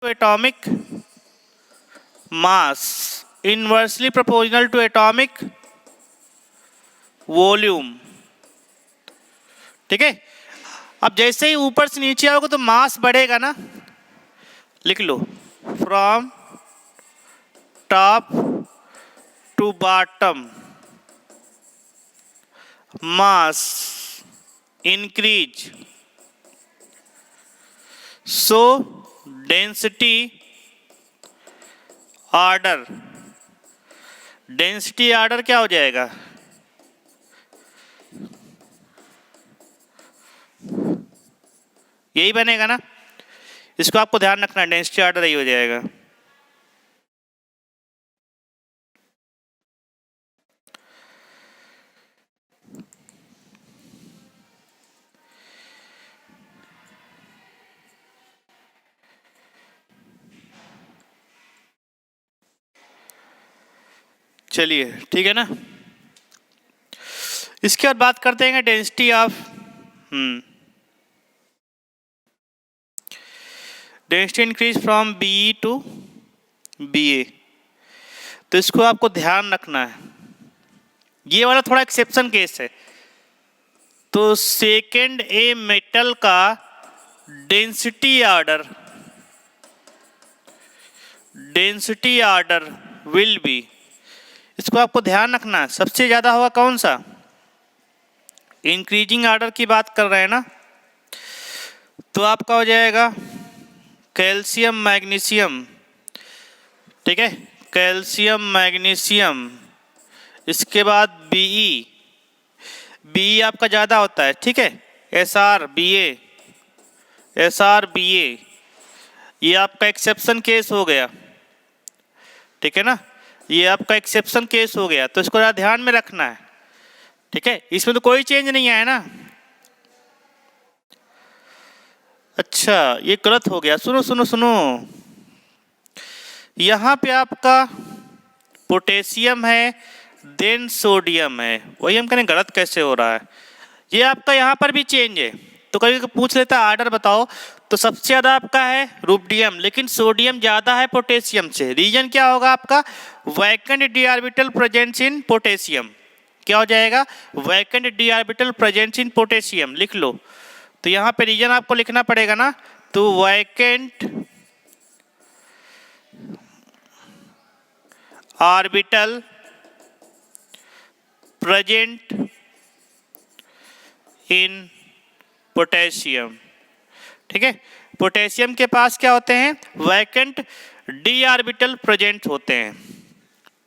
atomic mass inversely proportional to atomic volume। ठीक है, अब जैसे ही ऊपर से नीचे आओगे तो मास बढ़ेगा ना, लिख लो from top to bottom mass increase, so density order, density order क्या हो जाएगा, यही बनेगा ना, इसको आपको ध्यान रखना है, डेंसिटी ऑर्डर यही हो जाएगा। चलिए ठीक है ना, इसके बाद बात करते हैं density of density increase from B to B A. तो इसको आपको ध्यान रखना है, ये वाला थोड़ा एक्सेप्शन केस है। तो सेकेंड ए मेटल का डेंसिटी ऑर्डर विल बी, इसको आपको ध्यान रखना है, सबसे ज्यादा होगा कौन सा, इंक्रीजिंग ऑर्डर की बात कर रहे हैं ना, तो आपका हो जाएगा कैल्शियम मैग्नीशियम। ठीक है, कैल्शियम मैग्नीशियम, इसके बाद बीई, बीई आपका ज्यादा होता है। ठीक है, एसआर बीए, ये आपका एक्सेप्शन केस हो गया। ठीक है ना, ये आपका एक्सेप्शन केस हो गया, तो इसको ध्यान में रखना है। ठीक है, इसमें तो कोई चेंज नहीं आया ना। अच्छा ये गलत हो गया, सुनो सुनो सुनो, यहां पे आपका पोटेशियम है देन सोडियम है, वही हम कहें गलत कैसे हो रहा है, ये आपका यहाँ पर भी चेंज है। तो कभी पूछ लेता है ऑर्डर बताओ, तो सबसे ज्यादा आपका है रुबिडियम, लेकिन सोडियम ज्यादा है पोटेशियम से। रीजन क्या होगा आपका, vacant D orbital presence in potassium. क्या हो जाएगा, vacant D orbital presence in potassium, लिख लो। तो यहाँ पे रीजन आपको लिखना पड़ेगा ना, तो vacant orbital present in potassium. ठीक है, पोटेशियम के पास क्या होते हैं, वैकेंट डी ऑर्बिटल प्रेजेंट होते हैं।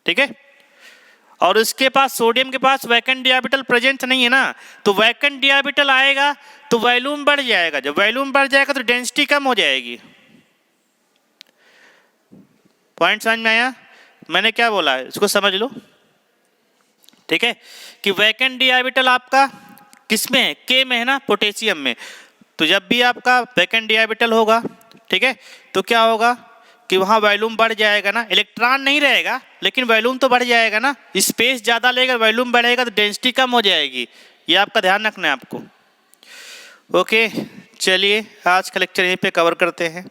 ठीक है, और इसके पास सोडियम के पास वैकेंट डी ऑर्बिटल प्रेजेंट नहीं है ना, तो वैकेंट डी ऑर्बिटल आएगा तो वॉल्यूम बढ़ जाएगा, जब वॉल्यूम बढ़ जाएगा तो डेंसिटी कम हो जाएगी। पॉइंट समझ में आया, मैंने क्या बोला है इसको समझ लो। ठीक है, कि वैकेंट डी ऑर्बिटल आपका किसमें है, के में है ना, पोटेशियम में। तो जब भी आपका वैकेंट डी ऑर्बिटल होगा, ठीक है, तो क्या होगा कि वहाँ वॉल्यूम बढ़ जाएगा ना, इलेक्ट्रॉन नहीं रहेगा लेकिन वॉल्यूम तो बढ़ जाएगा ना, स्पेस ज़्यादा लेगा, वॉल्यूम बढ़ेगा तो डेंसिटी कम हो जाएगी। ये आपका ध्यान रखना है आपको। ओके चलिए आज का लेक्चर यहीं पे कवर करते हैं।